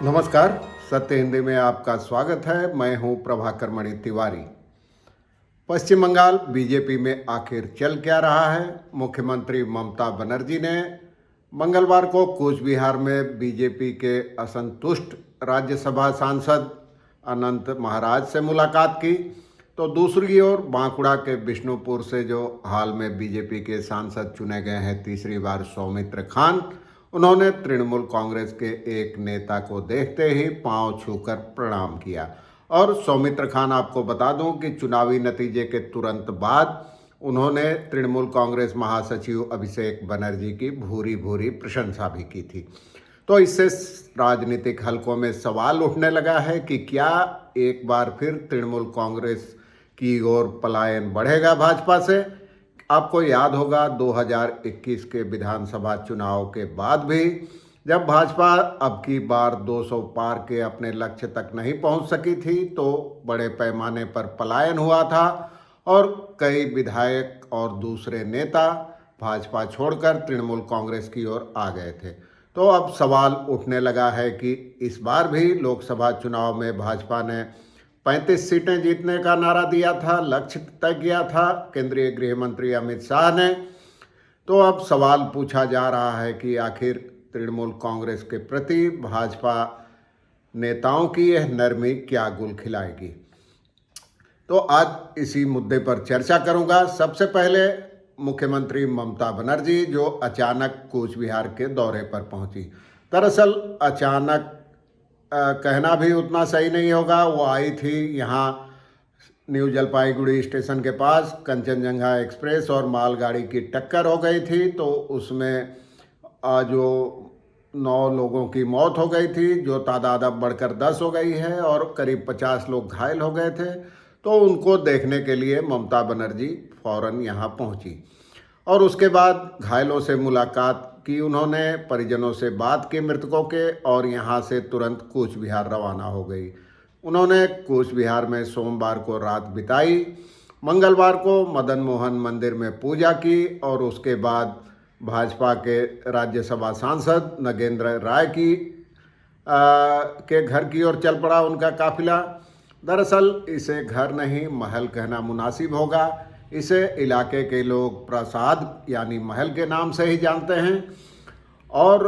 नमस्कार। सत्य हिंदी में आपका स्वागत है। मैं हूं प्रभाकर मणि तिवारी। पश्चिम बंगाल बीजेपी में आखिर चल क्या रहा है? मुख्यमंत्री ममता बनर्जी ने मंगलवार को कूच बिहार में बीजेपी के असंतुष्ट राज्यसभा सांसद अनंत महाराज से मुलाकात की, तो दूसरी ओर बांकुड़ा के बिष्णुपुर से जो हाल में बीजेपी के सांसद चुने गए हैं तीसरी बार सौमित्र खान, उन्होंने तृणमूल कांग्रेस के एक नेता को देखते ही पांव छूकर प्रणाम किया। और सौमित्र खान, आपको बता दूं कि चुनावी नतीजे के तुरंत बाद उन्होंने तृणमूल कांग्रेस महासचिव अभिषेक बनर्जी की भूरी भूरी प्रशंसा भी की थी। तो इससे राजनीतिक हलकों में सवाल उठने लगा है कि क्या एक बार फिर तृणमूल कांग्रेस की ओर पलायन बढ़ेगा भाजपा से। आपको याद होगा 2021 के विधानसभा चुनाव के बाद भी जब भाजपा अब की बार 200 पार के अपने लक्ष्य तक नहीं पहुंच सकी थी, तो बड़े पैमाने पर पलायन हुआ था और कई विधायक और दूसरे नेता भाजपा छोड़कर तृणमूल कांग्रेस की ओर आ गए थे। तो अब सवाल उठने लगा है कि इस बार भी लोकसभा चुनाव में भाजपा ने 35 सीटें जीतने का नारा दिया था, लक्ष्य तय किया था केंद्रीय गृह मंत्री अमित शाह ने। तो अब सवाल पूछा जा रहा है कि आखिर तृणमूल कांग्रेस के प्रति भाजपा नेताओं की यह नरमी क्या गुल खिलाएगी। तो आज इसी मुद्दे पर चर्चा करूंगा। सबसे पहले मुख्यमंत्री ममता बनर्जी, जो अचानक कूच बिहार के दौरे पर पहुंची। दरअसल अचानक कहना भी उतना सही नहीं होगा। वो आई थी यहाँ न्यू जलपाईगुड़ी स्टेशन के पास, कंचनजंगा एक्सप्रेस और मालगाड़ी की टक्कर हो गई थी, तो उसमें जो 9 लोगों की मौत हो गई थी, जो तादाद अब बढ़कर 10 हो गई है और करीब 50 लोग घायल हो गए थे। तो उनको देखने के लिए ममता बनर्जी फौरन यहाँ पहुँची और उसके बाद घायलों से मुलाकात की उन्होंने, परिजनों से बात की मृतकों के, और यहाँ से तुरंत कूच बिहार रवाना हो गई। उन्होंने कूच बिहार में सोमवार को रात बिताई, मंगलवार को मदन मोहन मंदिर में पूजा की और उसके बाद भाजपा के राज्यसभा सांसद नगेंद्र राय के घर की ओर चल पड़ा उनका काफिला। दरअसल इसे घर नहीं महल कहना मुनासिब होगा। इसे इलाके के लोग प्रसाद यानी महल के नाम से ही जानते हैं और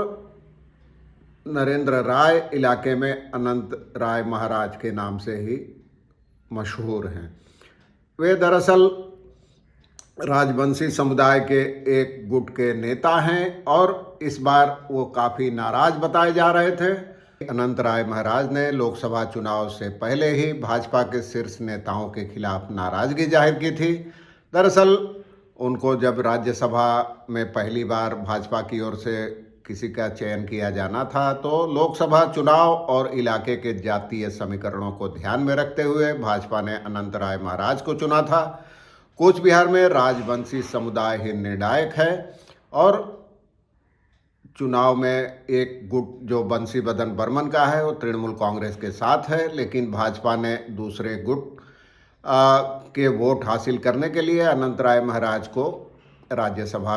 नरेंद्र राय इलाके में अनंत राय महाराज के नाम से ही मशहूर हैं। वे दरअसल राजवंशी समुदाय के एक गुट के नेता हैं और इस बार वो काफ़ी नाराज बताए जा रहे थे। अनंत राय महाराज ने लोकसभा चुनाव से पहले ही भाजपा के शीर्ष नेताओं के खिलाफ नाराजगी जाहिर की थी। दरअसल उनको जब राज्यसभा में पहली बार भाजपा की ओर से किसी का चयन किया जाना था, तो लोकसभा चुनाव और इलाके के जातीय समीकरणों को ध्यान में रखते हुए भाजपा ने अनंत राय महाराज को चुना था। कूच बिहार में राजवंशी समुदाय ही निर्णायक है और चुनाव में एक गुट जो बंसी बदन बर्मन का है वो तृणमूल कांग्रेस के साथ है, लेकिन भाजपा ने दूसरे गुट के वोट हासिल करने के लिए अनंत राय महाराज को राज्यसभा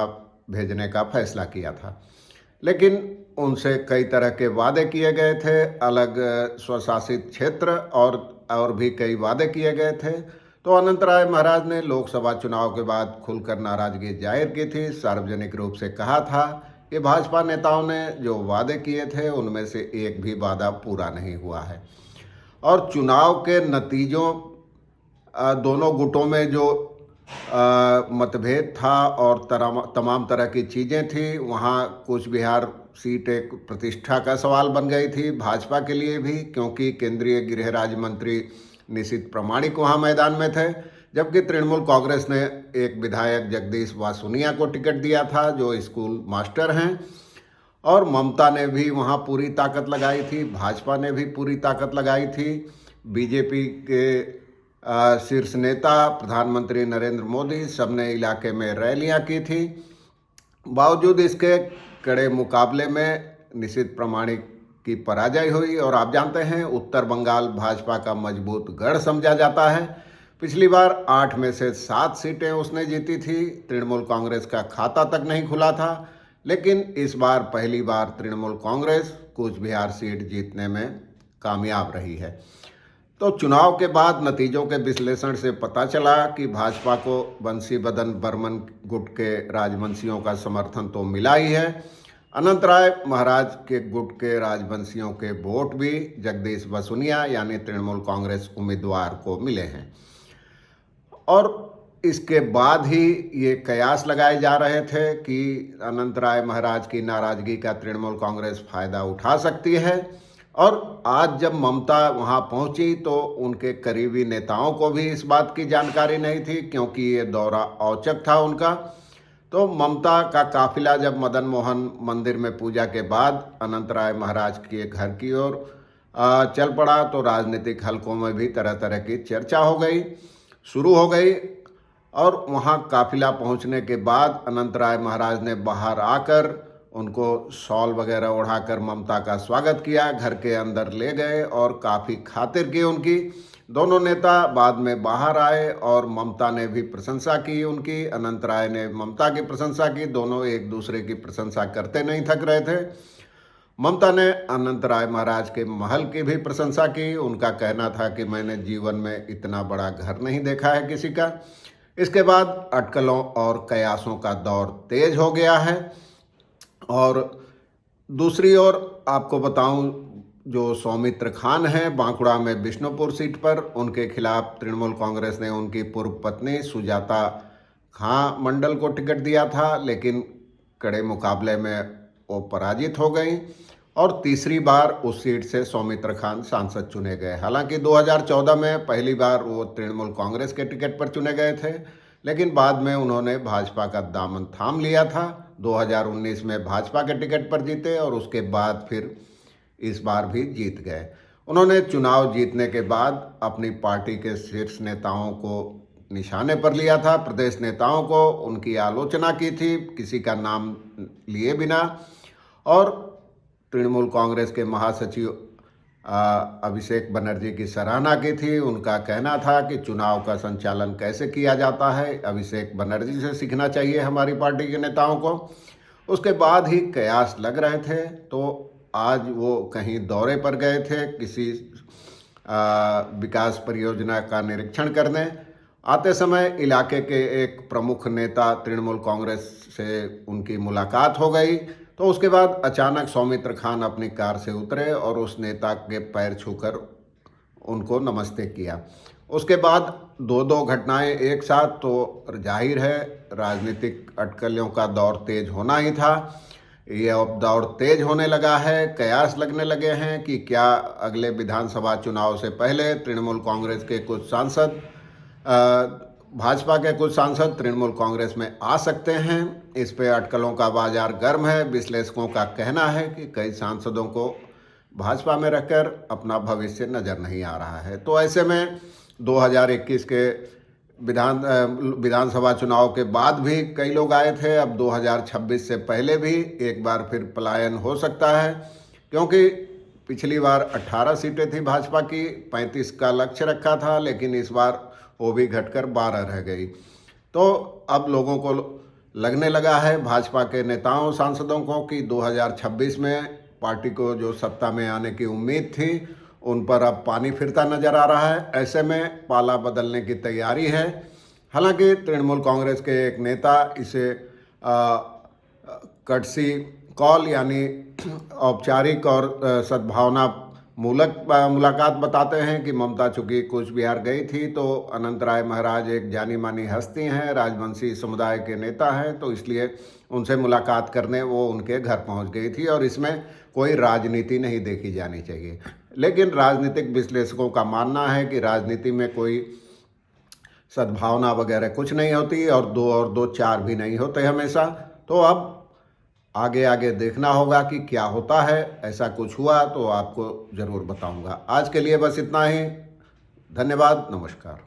भेजने का फैसला किया था। लेकिन उनसे कई तरह के वादे किए गए थे, अलग स्वशासित क्षेत्र और भी कई वादे किए गए थे। तो अनंत राय महाराज ने लोकसभा चुनाव के बाद खुलकर नाराजगी जाहिर की थी। सार्वजनिक रूप से कहा था कि भाजपा नेताओं ने जो वादे किए थे उनमें से एक भी वादा पूरा नहीं हुआ है और चुनाव के नतीजों दोनों गुटों में जो मतभेद था और तमाम तरह की चीज़ें थी, वहाँ कूच बिहार सीट एक प्रतिष्ठा का सवाल बन गई थी भाजपा के लिए भी, क्योंकि केंद्रीय गृह राज्य मंत्री निशित प्रामाणिक वहाँ मैदान में थे, जबकि तृणमूल कांग्रेस ने एक विधायक जगदीश वासुनिया को टिकट दिया था जो स्कूल मास्टर हैं। और ममता ने भी वहाँ पूरी ताकत लगाई थी, भाजपा ने भी पूरी ताकत लगाई थी। बीजेपी के शीर्ष नेता प्रधानमंत्री नरेंद्र मोदी सबने इलाके में रैलियां की थी। बावजूद इसके कड़े मुकाबले में निशित प्रामाणिक की पराजय हुई और आप जानते हैं उत्तर बंगाल भाजपा का मजबूत गढ़ समझा जाता है। पिछली बार 8 में से 7 सीटें उसने जीती थी। तृणमूल कांग्रेस का खाता तक नहीं खुला था, लेकिन इस बार पहली बार तृणमूल कांग्रेस कूच बिहार सीट जीतने में कामयाब रही है। तो चुनाव के बाद नतीजों के विश्लेषण से पता चला कि भाजपा को बंशीबदन बर्मन गुट के राजवंशियों का समर्थन तो मिला ही है, अनंत राय महाराज के गुट के राजवंशियों के वोट भी जगदीश बसुनिया यानी तृणमूल कांग्रेस उम्मीदवार को मिले हैं। और इसके बाद ही ये कयास लगाए जा रहे थे कि अनंत राय महाराज की नाराजगी का तृणमूल कांग्रेस फायदा उठा सकती है। और आज जब ममता वहां पहुंची तो उनके करीबी नेताओं को भी इस बात की जानकारी नहीं थी, क्योंकि ये दौरा औचक था उनका। तो ममता का काफिला जब मदन मोहन मंदिर में पूजा के बाद अनंत राय महाराज के घर की ओर चल पड़ा तो राजनीतिक हलकों में भी तरह तरह की चर्चा शुरू हो गई। और वहां काफिला पहुंचने के बाद अनंत राय महाराज ने बाहर आकर उनको शॉल वगैरह उड़ाकर ममता का स्वागत किया, घर के अंदर ले गए और काफ़ी खातिर की उनकी। दोनों नेता बाद में बाहर आए और ममता ने भी प्रशंसा की उनकी, अनंत राय ने ममता की प्रशंसा की। दोनों एक दूसरे की प्रशंसा करते नहीं थक रहे थे। ममता ने अनंत राय महाराज के महल की भी प्रशंसा की। उनका कहना था कि मैंने जीवन में इतना बड़ा घर नहीं देखा है किसी का। इसके बाद अटकलों और कयासों का दौर तेज हो गया है। और दूसरी ओर आपको बताऊं, जो सौमित्र खान हैं बांकुड़ा में बिष्णुपुर सीट पर, उनके खिलाफ तृणमूल कांग्रेस ने उनकी पूर्व पत्नी सुजाता खां मंडल को टिकट दिया था, लेकिन कड़े मुकाबले में वो पराजित हो गई और तीसरी बार उस सीट से सौमित्र खान सांसद चुने गए। हालांकि 2014 में पहली बार वो तृणमूल कांग्रेस के टिकट पर चुने गए थे, लेकिन बाद में उन्होंने भाजपा का दामन थाम लिया था। 2019 में भाजपा के टिकट पर जीते और उसके बाद फिर इस बार भी जीत गए। उन्होंने चुनाव जीतने के बाद अपनी पार्टी के शीर्ष नेताओं को निशाने पर लिया था, प्रदेश नेताओं को उनकी आलोचना की थी किसी का नाम लिए बिना। और तृणमूल कांग्रेस के महासचिव अभिषेक बनर्जी की सराहना की थी। उनका कहना था कि चुनाव का संचालन कैसे किया जाता है अभिषेक बनर्जी से सीखना चाहिए हमारी पार्टी के नेताओं को। उसके बाद ही कयास लग रहे थे। तो आज वो कहीं दौरे पर गए थे किसी विकास परियोजना का निरीक्षण करने। आते समय इलाके के एक प्रमुख नेता तृणमूल कांग्रेस से उनकी मुलाकात हो गई। तो उसके बाद अचानक सौमित्र खान अपनी कार से उतरे और उस नेता के पैर छूकर उनको नमस्ते किया। उसके बाद दो घटनाएं एक साथ, तो जाहिर है राजनीतिक अटकलों का दौर तेज होना ही था। ये अब दौर तेज होने लगा है। कयास लगने लगे हैं कि क्या अगले विधानसभा चुनाव से पहले तृणमूल कांग्रेस के कुछ सांसद भाजपा के कुछ सांसद तृणमूल कांग्रेस में आ सकते हैं। इस पे अटकलों का बाजार गर्म है। विश्लेषकों का कहना है कि कई सांसदों को भाजपा में रखकर अपना भविष्य नजर नहीं आ रहा है। तो ऐसे में 2021 के विधानसभा चुनाव के बाद भी कई लोग आए थे। अब 2026 से पहले भी एक बार फिर पलायन हो सकता है, क्योंकि पिछली बार 18 सीटें थी भाजपा की, 35 का लक्ष्य रखा था, लेकिन इस बार वो भी घटकर 12 रह गई। तो अब लोगों को लगने लगा है, भाजपा के नेताओं सांसदों को, कि 2026 में पार्टी को जो सत्ता में आने की उम्मीद थी उन पर अब पानी फिरता नजर आ रहा है। ऐसे में पाला बदलने की तैयारी है। हालांकि तृणमूल कांग्रेस के एक नेता इसे कर्टसी कॉल यानी औपचारिक और सद्भावना मुलाकात बताते हैं कि ममता चूंकि कूच बिहार गई थी तो अनंत राय महाराज एक जानी मानी हस्ती हैं, राजवंशी समुदाय के नेता हैं, तो इसलिए उनसे मुलाकात करने वो उनके घर पहुंच गई थी और इसमें कोई राजनीति नहीं देखी जानी चाहिए। लेकिन राजनीतिक विश्लेषकों का मानना है कि राजनीति में कोई सद्भावना वगैरह कुछ नहीं होती और दो चार भी नहीं होते हमेशा। तो अब आगे देखना होगा कि क्या होता है। ऐसा कुछ हुआ तो आपको ज़रूर बताऊंगा। आज के लिए बस इतना ही। धन्यवाद, नमस्कार।